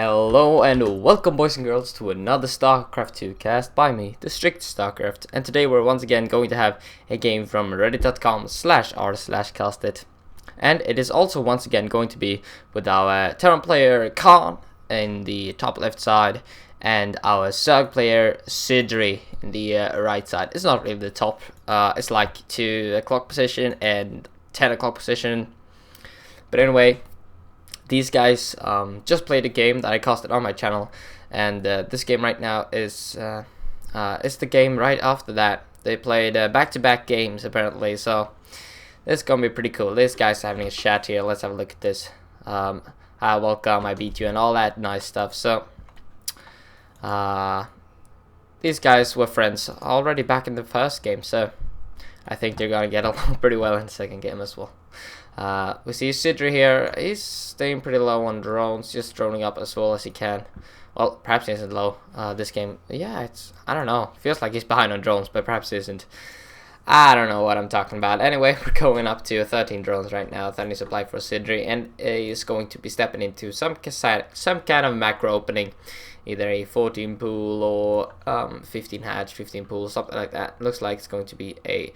Hello and welcome, boys and girls, to another StarCraft 2 cast by me, the Strict StarCraft, and today we're once again going to have a game from reddit.com/r/castit, and it is also once again going to be with our Terran player Khan in the top left side and our Zerg player Sydri in the right side. It's not really the top, it's like 2 o'clock position and 10 o'clock position, but anyway. These guys just played a game that I casted on my channel, and this game right now is the game right after that. They played back-to-back games apparently, so this is gonna be pretty cool. These guys are having a chat here. Let's have a look at this. Welcome, I beat you, and all that nice stuff. So these guys were friends already back in the first game, so I think they're gonna get along pretty well in the second game as well. We see Sydri here. He's staying pretty low on drones, just droning up as well as he can. Well, perhaps he isn't low this game. Yeah, I don't know. Feels like he's behind on drones, but perhaps he isn't. I don't know what I'm talking about. Anyway, we're going up to 13 drones right now. 30 supply for Sydri, and he's going to be stepping into some kind of macro opening. Either a 14 pool or 15 hatch, 15 pool, something like that. Looks like it's going to be a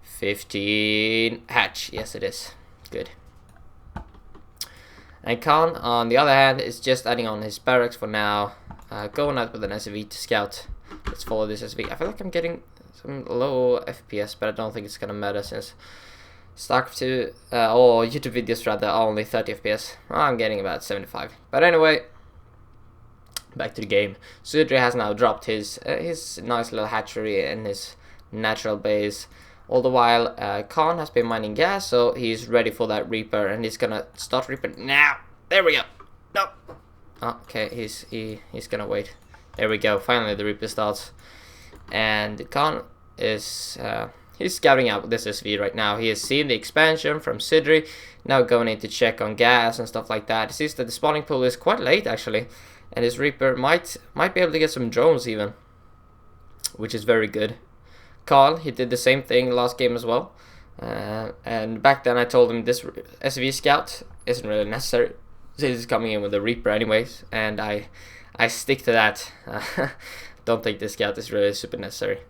15 hatch. Yes, it is. Good. And Khan, on the other hand, is just adding on his barracks for now. Going out with an SV to scout. Let's follow this SV. I feel like I'm getting some low FPS, but I don't think it's gonna matter since StarCraft 2, or YouTube videos rather, are only 30 FPS. I'm getting about 75. But anyway, back to the game. Sydri has now dropped his nice little hatchery in his natural base. All the while, Khan has been mining gas, so he's ready for that Reaper, and he's gonna start Reaping now. There we go. No. Okay, he's gonna wait. There we go. Finally, the Reaper starts, and Khan is he's scouting out this SV right now. He has seen the expansion from Sydri. Now going in to check on gas and stuff like that. He sees that the spawning pool is quite late actually, and his Reaper might be able to get some drones even, which is very good. Carl, he did the same thing last game as well, and back then I told him this SV scout isn't really necessary. So he's coming in with a Reaper anyways, and I stick to that. Don't think this scout is really super necessary.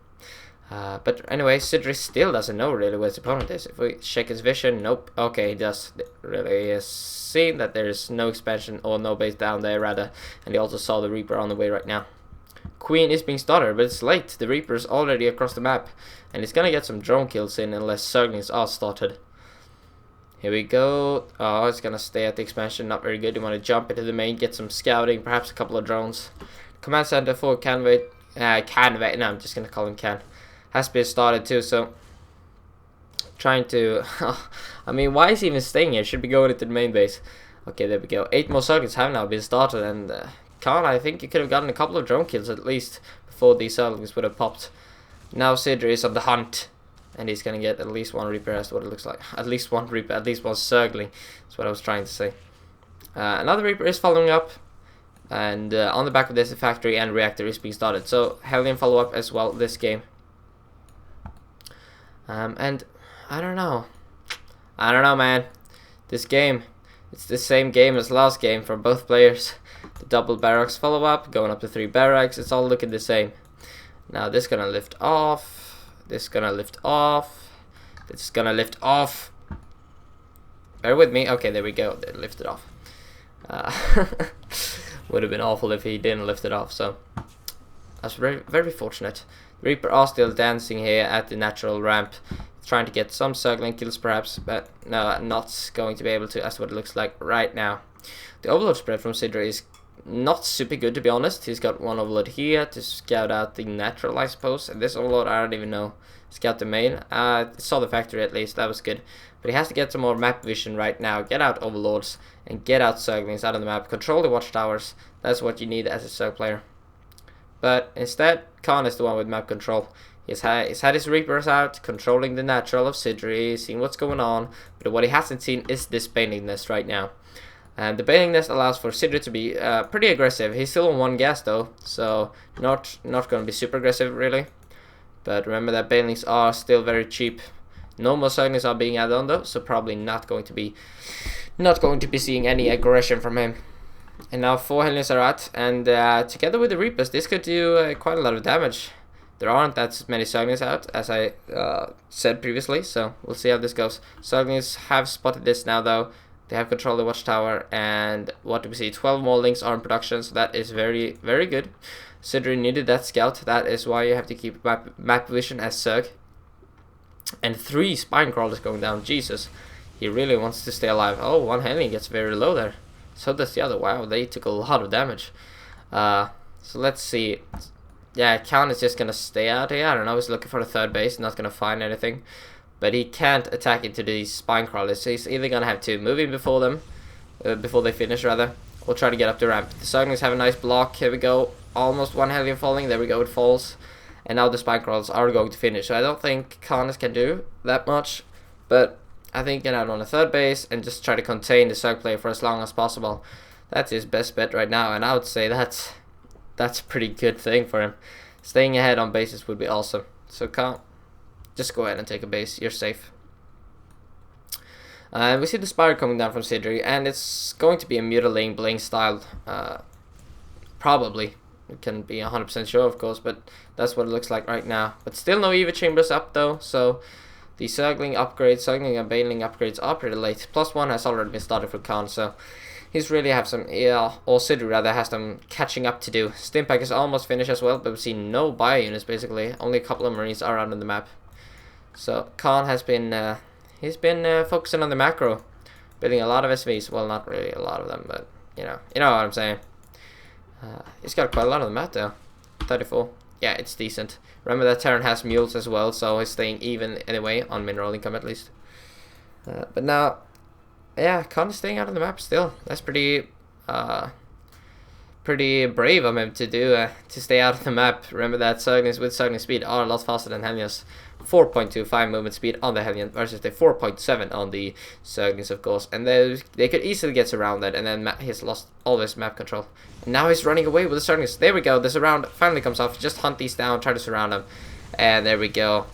But anyway, Sydri still doesn't know really where his opponent is. If we check his vision, nope. Okay, he does really. He has seen that there's no expansion or no base down there rather, and he also saw the Reaper on the way right now. Queen is being started, but it's late. The Reaper is already across the map, and he's gonna get some drone kills in unless Zerglings are started. Here we go. Oh, it's gonna stay at the expansion. Not very good. You want to jump into the main, get some scouting, perhaps a couple of drones. Command center for kAnwEic. kAnwEic. No, I'm just gonna call him Can. Has been started too. So trying to. I mean, why is he even staying here? Should be going into the main base. Okay, there we go. 8 more Zerglings have now been started, and. Khan, I think you could have gotten a couple of drone kills at least before these Zerglings would have popped. Now Sydri is on the hunt, and he's gonna get at least one Reaper. That's what it looks like. At least one Reaper, at least one Zergling. That's what I was trying to say. Another Reaper is following up, and on the back of this, the factory and reactor is being started. So Hellion follow up as well this game. And I don't know, man. This game, it's the same game as last game for both players. The double barracks follow up, going up to 3 barracks, it's all looking the same. Now this is gonna lift off, this is gonna lift off, this is gonna lift off. Bear with me. Okay, there we go, they lifted off. Would have been awful if he didn't lift it off, so that's very, very fortunate. The Reaper are still dancing here at the natural ramp, trying to get some Zergling kills perhaps, but no, not going to be able to. That's what it looks like right now. The overload spread from Sydri is not super good, to be honest. He's got one overload here to scout out the natural, I suppose, and this overload I don't even know. Scout the main. Saw the factory at least, that was good. But he has to get some more map vision right now, get out overlords, and get out Zerglings out of the map. Control the watchtowers, that's what you need as a Zerg player. But instead, Khan is the one with map control. He's had his Reapers out, controlling the natural of Sydri, seeing what's going on, but what he hasn't seen is this bailing nest right now. And the bailing nest allows for Sydri to be pretty aggressive. He's still on 1 gas though, so not going to be super aggressive really. But remember that bailings are still very cheap. No more Zerglings are being added on though, so probably not going to be seeing any aggression from him. And now 4 Hellions are out, and together with the Reapers, this could do quite a lot of damage. There aren't that many Zerglings out, as I said previously, so we'll see how this goes. Zerglings have spotted this now, though. They have control of the Watchtower, and what do we see? 12 more Lynx are in production, so that is very, very good. Sydri needed that scout, that is why you have to keep map vision as Zerg. And 3 Spine Crawlers going down, Jesus. He really wants to stay alive. Oh, one Hellion gets very low there. So does the other. Wow, they took a lot of damage. So let's see. Yeah, Khan is just gonna stay out here. I don't know, he's looking for the third base, not gonna find anything. But he can't attack into these Spine Crawlers, so he's either gonna have to move in before them, before they finish rather, or try to get up the ramp. The Zerglings have a nice block, here we go. Almost one Hellion falling, there we go, it falls. And now the Spine Crawlers are going to finish, so I don't think Khan can do that much. But I think get out on the third base and just try to contain the Zerg player for as long as possible. That's his best bet right now, and I would say that's a pretty good thing for him. Staying ahead on bases would be awesome. So Khan, just go ahead and take a base, you're safe. We see the Spire coming down from Sydri, and it's going to be a Mutilating Bling style, probably. We can be 100% sure, of course, but that's what it looks like right now. But still no Eva Chambers up, though, so the Zergling upgrades, Zergling and Baneling upgrades are pretty late. +1 has already been started for Khan, so he's really have some, or Sydri rather, has some catching up to do. Stimpack is almost finished as well, but we see no bio units basically. Only a couple of Marines are out on the map. So Khan has been, he's been focusing on the macro, building a lot of SVs. Well, not really a lot of them, but you know what I'm saying. He's got quite a lot on the map though. 34. Yeah, it's decent. Remember that Terran has mules as well, so he's staying even anyway on mineral income at least. But now, yeah, Khan is staying out on the map still. That's pretty brave of him to do, to stay out of the map. Remember that Zerglings with Zergling speed are a lot faster than Hellions. 4.25 movement speed on the Hellion versus the 4.7 on the Zerglings, of course. And they could easily get surrounded, and then he's lost all his map control. And now he's running away with the Zerglings. There we go, the surround finally comes off. Just hunt these down, try to surround them. And there we go.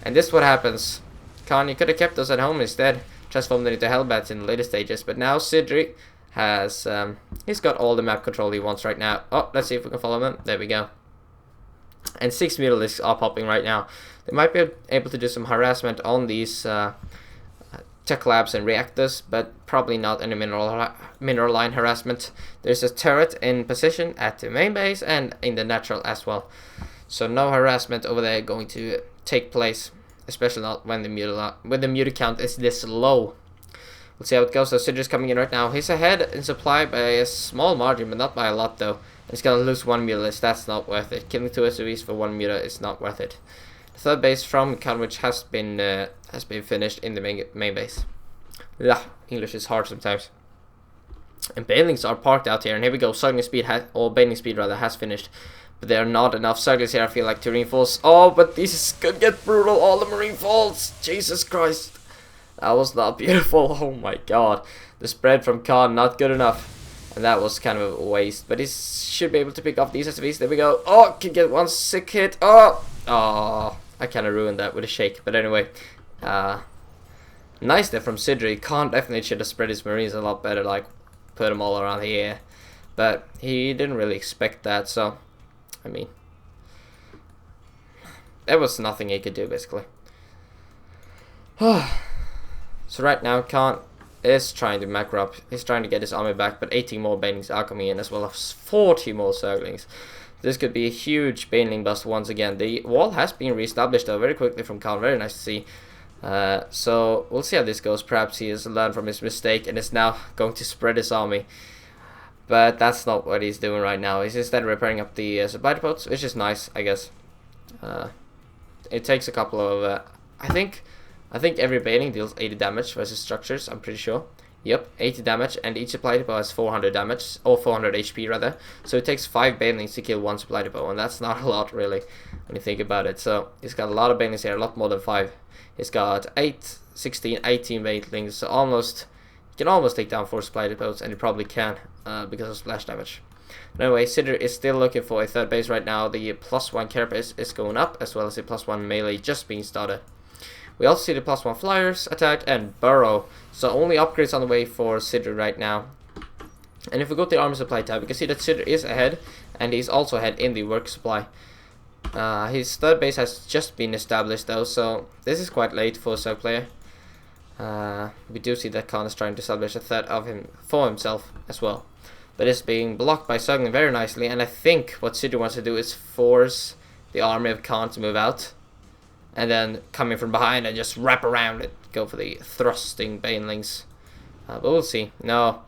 And this is what happens. Khan, you could have kept those at home instead. Transformed them into Hellbats in the later stages. But now Sydri has, he's got all the map control he wants right now. Oh, let's see if we can follow him. There we go. And 6 Mutalisks are popping right now. They might be able to do some harassment on these tech labs and reactors, but probably not any mineral line harassment. There's a turret in position at the main base and in the natural as well. So no harassment over there going to take place, especially not when the muta count is this low. We'll see how it goes. So Sidri's coming in right now. He's ahead in supply by a small margin, but not by a lot though. He's gonna lose 1 Mutalist, that's not worth it. Killing 2 SUVs for 1 Muta is not worth it. The third base from kAnwEic has been finished in the main base. Yeah, English is hard sometimes. And Banelings are parked out here, and here we go. Zergling speed or Baneling speed rather has finished, but there are not enough Zerglings here. I feel like to reinforce. Oh, but this could get brutal. All the Marine falls. Jesus Christ, that was not beautiful. Oh my God, the spread from Khan not good enough. And that was kind of a waste, but he should be able to pick off these SVs. There we go. Oh, can get one sick hit. Oh, I kind of ruined that with a shake. But anyway, nice there from Sydri. Khan definitely should have spread his Marines a lot better, like put them all around here. But he didn't really expect that, so I mean, there was nothing he could do basically. So right now, Khan is trying to macro up. He's trying to get his army back, but 18 more Banelings are coming in, as well as 40 more Zerglings. This could be a huge Baneling bust once again. The wall has been reestablished though very quickly from Khan. Very nice to see. So we'll see how this goes. Perhaps he has learned from his mistake and is now going to spread his army. But that's not what he's doing right now. He's instead repairing up the supply depots, which is nice, I guess. It takes a couple of... I think every Baneling deals 80 damage versus structures, I'm pretty sure. Yep, 80 damage, and each supply depot has 400 damage, or 400 HP rather. So it takes 5 Banelings to kill 1 supply depot, and that's not a lot really, when you think about it. So he's got a lot of Banelings here, a lot more than 5. He's got 8, 16, 18 Banelings, so he can almost take down 4 supply depots, and he probably can, because of splash damage. But anyway, Sydri is still looking for a third base right now. The +1 care base is going up, as well as the +1 melee just being started. We also see the +1 flyers, attack, and burrow. So only upgrades on the way for Sydri right now. And if we go to the armor supply tab, we can see that Sydri is ahead, and he's also ahead in the work supply. His third base has just been established though, so this is quite late for a Zerg player. We do see that Khan is trying to establish a third of him for himself as well. But it's being blocked by Zergling very nicely, and I think what Sydri wants to do is force the army of Khan to move out, and then come in from behind and just wrap around it, go for the thrusting banelings. But we'll see. No,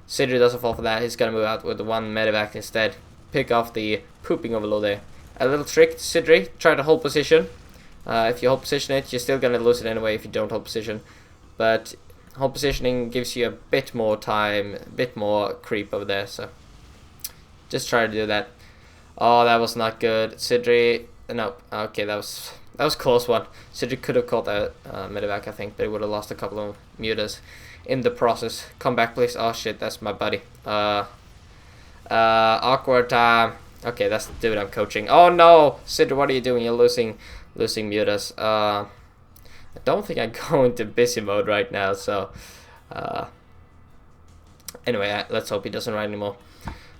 Sydri doesn't fall for that. He's gonna move out with the one medevac instead. Pick off the pooping overload there. A little trick, Sydri, try to hold position. If you hold position it, you're still gonna lose it anyway if you don't hold position. But hold positioning gives you a bit more time, a bit more creep over there, so just try to do that. Oh, that was not good. Sydri, no, okay, that was a close one. Sydri could have caught that medevac, I think, but he would have lost a couple of mutas in the process. Come back, please. Oh shit, that's my buddy. Awkward time. Okay, that's the dude I'm coaching. Oh no, Sydri, what are you doing? You're losing mutas. I don't think I go into busy mode right now, so anyway, let's hope he doesn't ride anymore.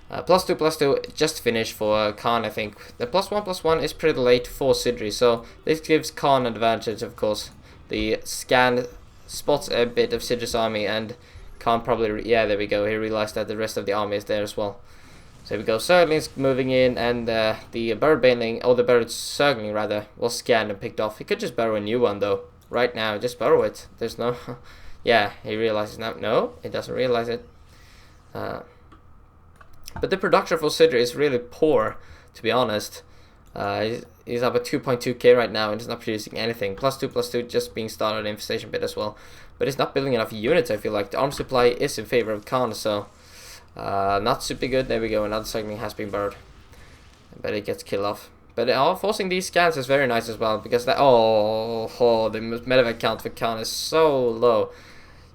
+2/+2 just finished for Khan, I think. The +1/+1 is pretty late for Sydri, so this gives Khan an advantage, of course. The scan spots a bit of Sidri's army, and Khan probably, yeah, there we go, he realized that the rest of the army is there as well. So here we go, Zergling's moving in, and the bird baneling, or the bird Zergling rather, was scanned and picked off. He could just borrow a new one though. Right now, just borrow it. There's no... yeah, he realizes now. No, he doesn't realize it. But the production for Sydri is really poor, to be honest. He's up at 2.2k right now and he's not producing anything. +2/+2 just being started in Infestation Pit as well. But he's not building enough units, I feel like. The arm supply is in favor of Khan, so... not super good. There we go, another Zergling has been burned. But it gets killed off. But forcing these scans is very nice as well, because that the medevac count for Khan is so low.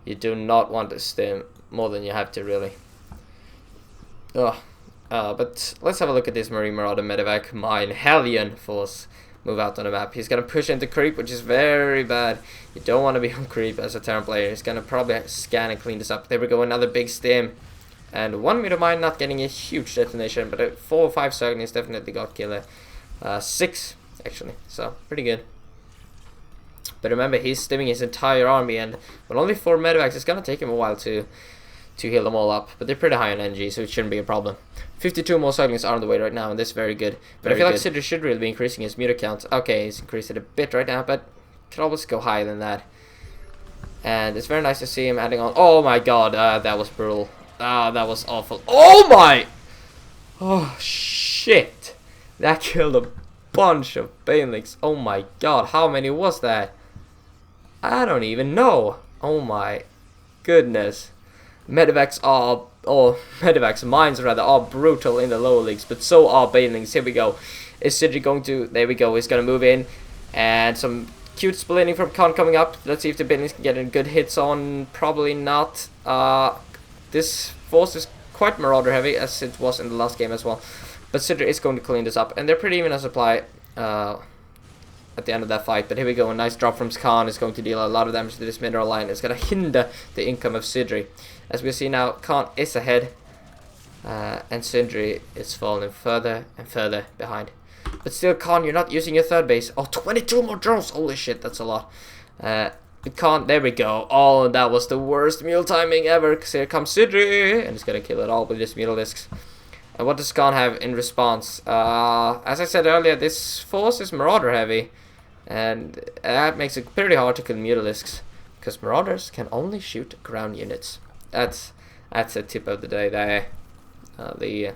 You do not want to stim more than you have to, really. But let's have a look at this Marine Marauder medevac mine Hellion force move out on the map. He's gonna push into creep, which is very bad. You don't want to be on creep as a Terran player. He's gonna probably scan and clean this up. There we go, another big stim. And 1 meter mine not getting a huge detonation, but 4 or 5 Zerglings definitely got killed. 6 actually, so pretty good. But remember, he's stimming his entire army, and with only 4 medevacs, it's gonna take him a while to heal them all up. But they're pretty high on energy, so it shouldn't be a problem. 52 more Zerglings are on the way right now, and this is very good. But I feel like Sydri should really be increasing his meter count. Okay, he's increased it a bit right now, but could always go higher than that. And it's very nice to see him adding on. Oh my god, that was brutal. That was awful. Oh my! Oh shit! That killed a bunch of banelings. Oh my god, how many was that? I don't even know. Oh my goodness. Medevacs are, or medevacs, mines rather, are brutal in the lower leagues, but so are banelings. Here we go. Is Sydri going to, there we go, he's gonna move in, and some cute splitting from Khan coming up. Let's see if the banelings can get in good hits on. Probably not. This force is quite marauder heavy, as it was in the last game as well. But Sydri is going to clean this up, and they're pretty even on supply at the end of that fight. But here we go, a nice drop from Khan is going to deal a lot of damage to this mineral line. It's going to hinder the income of Sydri. As we see now, Khan is ahead, and Sydri is falling further and further behind. But still, Khan, you're not using your third base. Oh, 22 more drones! Holy shit, that's a lot. Khan, there we go. Oh, that was the worst mule timing ever, because here comes Sydri, and he's going to kill it all with his mutilisks. And what does Khan have in response? As I said earlier, this force is marauder heavy, and that makes it pretty hard to kill mutilisks, because marauders can only shoot ground units. That's a tip of the day there. The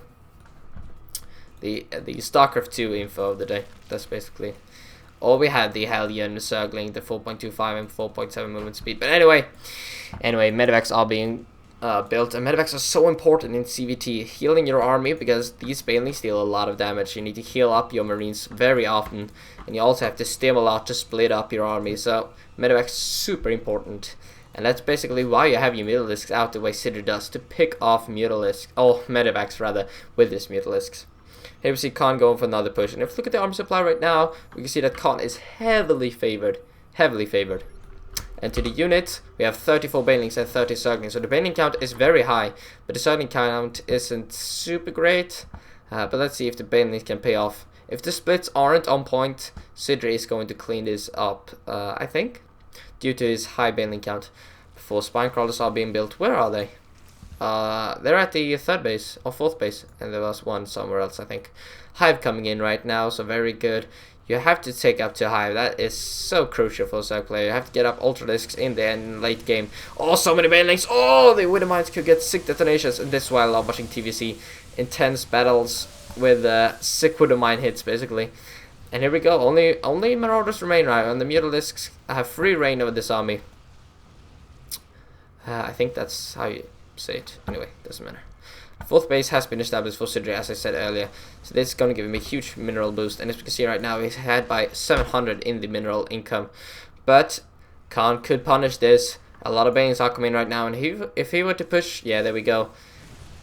StarCraft 2 info of the day. That's basically all we had. The Hellion, Zergling, the 4.25 and 4.7 movement speed. But anyway, medevacs are being built, and medevacs are so important in CVT, healing your army, because these banelings deal a lot of damage. You need to heal up your marines very often, and you also have to stim a lot to split up your army. So medevacs super important, and that's basically why you have your mutilisks out the way Sydri does, to pick off medevacs rather, with this mutilisks. Here we see Khan going for another push, and if we look at the armor supply right now, we can see that Khan is heavily favored. And to the unit, we have 34 banelings and 30 zerglings. So the baneling count is very high, but the zergling count isn't super great. But let's see if the banelings can pay off. If the splits aren't on point, Sydri is going to clean this up, I think, due to his high baneling count. Before spine crawlers are being built, where are they? They're at the 3rd base or 4th base, and there was one somewhere else, I think. Hive coming in right now, so very good. You have to take up to Hive. That is so crucial for a Zerg player. You have to get up Ultralisks in the late game. Oh, so many banelings. Oh, the Widowmines could get sick detonations. And this is why I love watching TVC. Intense battles with sick Widowmine hits, basically. And here we go. Only Marauders remain right. And the Mutalisks have free reign over this army. I think that's how you say it. Anyway, doesn't matter. 4th base has been established for Sydri, as I said earlier. So this is going to give him a huge mineral boost. And as we can see right now, he's ahead by 700 in the mineral income. But Khan could punish this. A lot of banelings are coming right now. And if he were to push, yeah, there we go.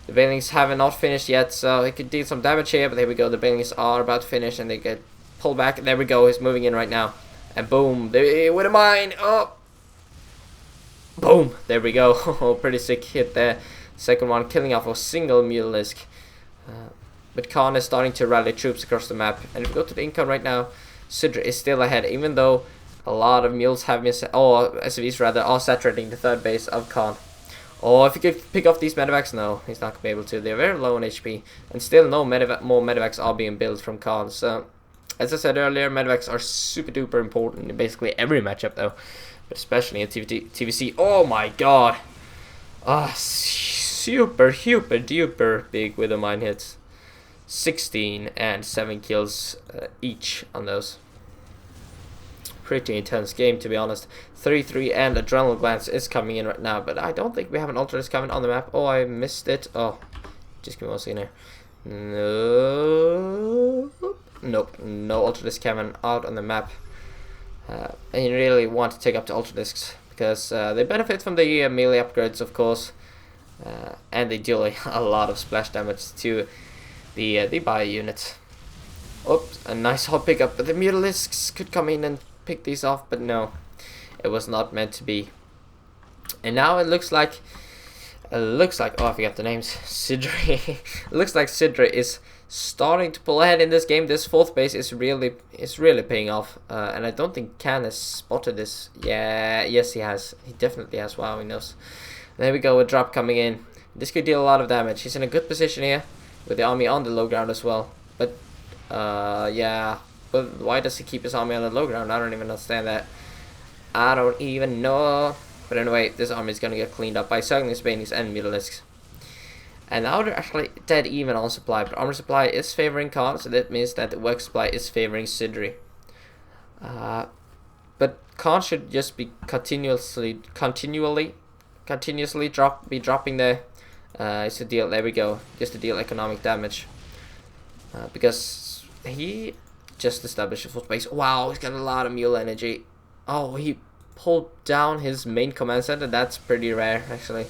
The banelings haven't not finished yet, so he could deal some damage here. But there we go. The banelings are about to finish, and they get pulled back. There we go. He's moving in right now. And boom. With a mine. Oh. Boom. There we go. Pretty sick hit there. Second one killing off a single Mutalisk. But Khan is starting to rally troops across the map. And if we go to the income right now, Sydri is still ahead, even though a lot of mules have been, SVs rather, are saturating the 3rd base of Khan. Or if he could pick off these medevacs, no, he's not going to be able to. They're very low on HP, and still no more medevacs are being built from Khan. So, as I said earlier, medevacs are super duper important in basically every matchup, though, but especially in TVC. Oh my god! Super duper big with the mine hits. 16 and 7 kills each on those. Pretty intense game, to be honest. 3-3 and Adrenal Glance is coming in right now, but I don't think we have an Ultralist coming on the map. Oh, I missed it. Oh, just give me 1 second here. No. Nope, no Ultralist coming out on the map. And you really want to take up the Ultralisks, because they benefit from the melee upgrades, of course. And they deal a lot of splash damage to the bio unit. Oops, a nice hot pickup, but the Mutalisks could come in and pick these off, but no, it was not meant to be. And now it looks like oh, I forgot the names. Sydri. It looks like Sydri is starting to pull ahead in this game. This 4th base is really paying off, and I don't think Khan has spotted this. Yes, he has. He definitely has. Wow, he knows. There we go, a drop coming in. This could deal a lot of damage. He's in a good position here, with the army on the low ground as well. But yeah. But why does he keep his army on the low ground? I don't even understand that. I don't even know. But anyway, this army is going to get cleaned up by Zerglings, banelings, and Mutalisks. And now they're actually dead even on supply. But armor supply is favoring Khan, so that means that the work supply is favoring Sydri. But Khan should just be continuously dropping there. It's to deal, there we go, just to deal economic damage. Because he just established a 4th base. Wow, he's got a lot of mule energy. Oh, he pulled down his main command center. That's pretty rare, actually.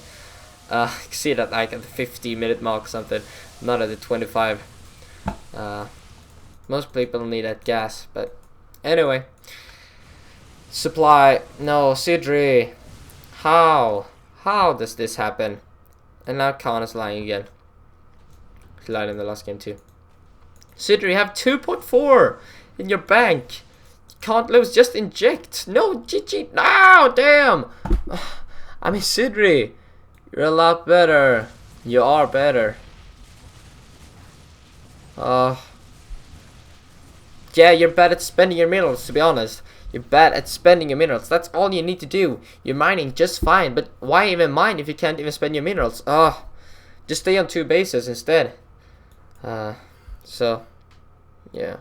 You see that like at the 50-minute mark or something, not at the 25. Most people need that gas, but anyway. Supply. No, Sydri. How does this happen? And now Khan is lying again. He lied in the last game too. Sydri, you have 2.4 in your bank. You can't lose, just inject. No, GG. No, damn. I mean, Sydri, you're a lot better. You are better. Yeah, you're bad at spending your minerals, to be honest. You're bad at spending your minerals. That's all you need to do. You're mining just fine, but why even mine if you can't even spend your minerals? Just stay on 2 bases instead. So, yeah.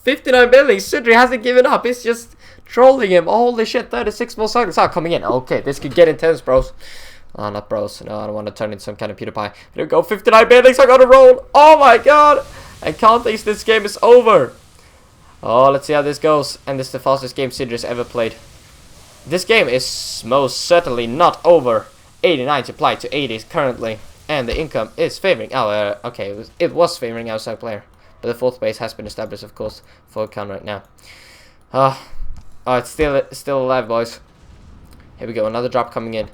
59 buildings. Sydri hasn't given up. He's just trolling him. Holy shit, 36 more seconds. Coming in. Okay, this could get intense, bros. Not bros. No, I don't want to turn into some kind of PewDiePie. Here we go. 59 buildings. I got to roll. Oh my god. I can't think this game is over. Oh, let's see how this goes. And this is the fastest game Sydri's ever played. This game is most certainly not over. 89 supply to 80 currently. And the income is favoring okay, it was favoring outside player. But the 4th base has been established, of course, for Khan right now. It's still alive, boys. Here we go, another drop coming in.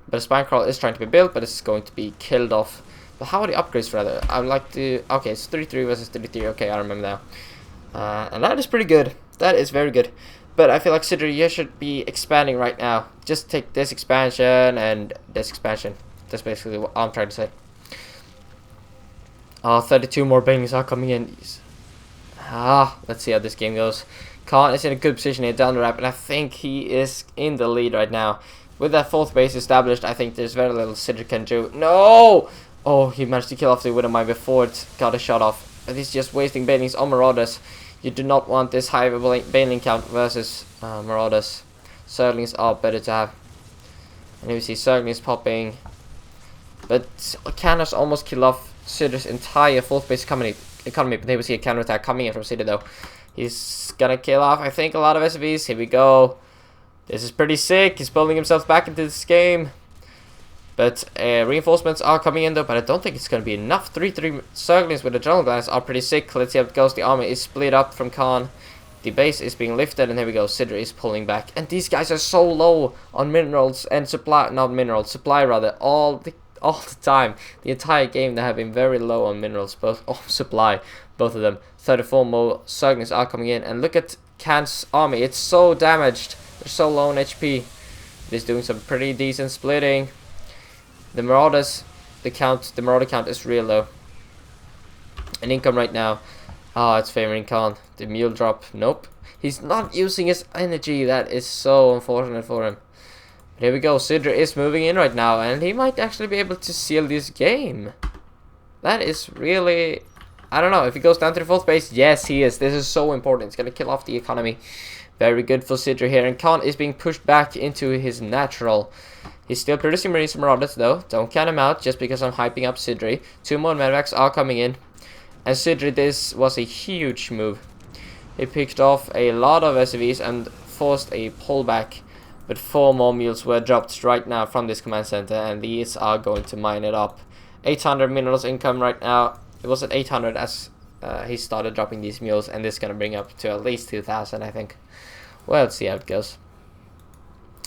But a spine crawl is trying to be built, but it's going to be killed off. But how are the upgrades rather? I would like to... Okay, it's 33 versus 33. Okay, I remember now. And that is pretty good. That is very good. But I feel like Sydri, you should be expanding right now. Just take this expansion and this expansion. That's basically what I'm trying to say. Oh, 32 more banelings are coming in. Let's see how this game goes. kAn is in a good position here down the ramp, and I think he is in the lead right now. With that 4th base established, I think there's very little Sydri can do. No! Oh, he managed to kill off the Widowmine before it got a shot off. But he's just wasting banelings on Marauders. You do not want this high baneling count versus Marauders. Zerglings are better to have. And here we see Zerglings popping. But kAn has almost killed off Sydri's entire 4th base economy. But here we see a counter attack coming in from Sydri though. He's gonna kill off, I think, a lot of SVs. Here we go. This is pretty sick. He's building himself back into this game. But reinforcements are coming in though, but I don't think it's going to be enough. 3-3 Zerglings with the Adrenal Glands are pretty sick. Let's see how it goes. The army is split up from kAn. The base is being lifted, and here we go. Sydri is pulling back. And these guys are so low on minerals and supply, not minerals, supply rather, all the time. The entire game they have been very low on minerals, both supply, both of them. 34 more Zerglings are coming in, and look at kAn's army. It's so damaged. They're so low on HP. It's doing some pretty decent splitting. The Marauders, the Marauder count is real low. And income right now, it's favoring kAn. The mule drop, nope. He's not using his energy. That is so unfortunate for him. But here we go. Sydri is moving in right now, and he might actually be able to seal this game. That is really... I don't know. If he goes down to the 4th base, yes, he is. This is so important. It's going to kill off the economy. Very good for Sydri here. And kAn is being pushed back into his natural. He's still producing Marines and Marauders though. Don't count him out just because I'm hyping up Sydri. 2 more medevacs are coming in. And Sydri, this was a huge move. He picked off a lot of SCVs and forced a pullback. But 4 more mules were dropped right now from this command center, and these are going to mine it up. 800 minerals income right now. It was at 800 as he started dropping these mules, and this is going to bring up to at least 2,000, I think. Well, let's see how it goes.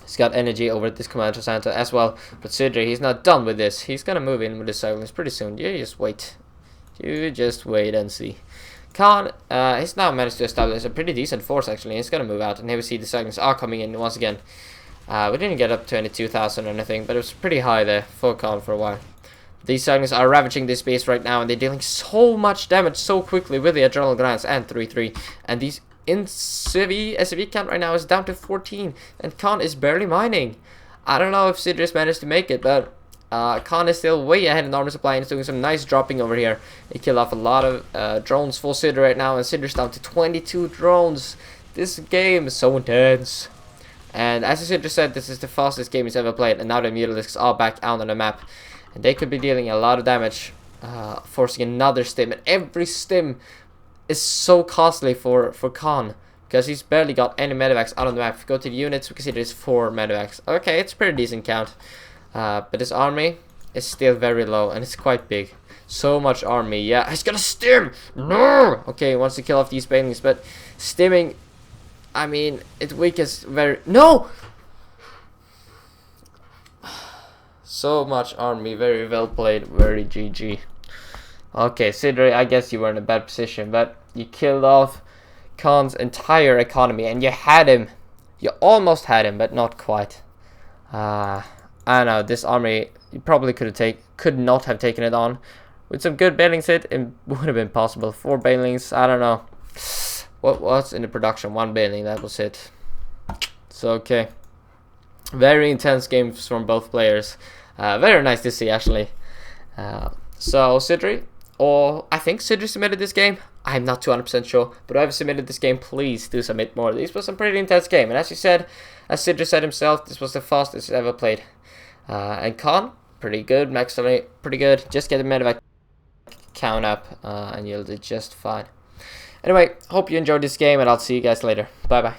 He's got energy over at this commander center as well. But Sydri, he's not done with this. He's going to move in with the Zerglings pretty soon. You just wait. You just wait and see. kAn, he's now managed to establish a pretty decent force actually. He's going to move out. And here we see the Zerglings are coming in once again. We didn't get up to any 2,000 or anything, but it was pretty high there for kAn for a while. These Zerglings are ravaging this base right now, and they're dealing so much damage so quickly with the Adrenal Glands and 3-3. And these in SCV count right now is down to 14, and kAn is barely mining. I don't know if Sydri's managed to make it, but kAn is still way ahead in armor supply and is doing some nice dropping over here. He killed off a lot of drones for Sydri right now, and Sydri's down to 22 drones. This game is so intense. And as Sydri said, this is the fastest game he's ever played, and now the Mutalisks are back out on the map. And they could be dealing a lot of damage, forcing another stim. And every stim is so costly for kAn, because he's barely got any medevacs out on the map. If you go to the units, we can see there's 4 medevacs. Okay, it's a pretty decent count. But his army is still very low, and it's quite big. So much army. Yeah, he's gonna stim! No! Okay, he wants to kill off these banelings, but stimming, I mean, it weakens very... No! So much army, very well played, very GG. Okay, Sydri, I guess you were in a bad position, but you killed off kAn's entire economy, and you had him. You almost had him, but not quite. I don't know, this army, you probably could not have taken it on. With some good banelings hit, it would have been possible. 4 banelings, I don't know. What was in the production? 1 baneling, that was it. So, okay. Very intense games from both players. Very nice to see, actually. So, Sydri, or I think Sydri submitted this game. I'm not 200% sure, but whoever submitted this game, please do submit more. This was a pretty intense game, and as Sydri said himself, this was the fastest he's ever played. And kAn, pretty good, maximally pretty good. Just get the medevac count up, and you'll do just fine. Anyway, hope you enjoyed this game, and I'll see you guys later. Bye bye.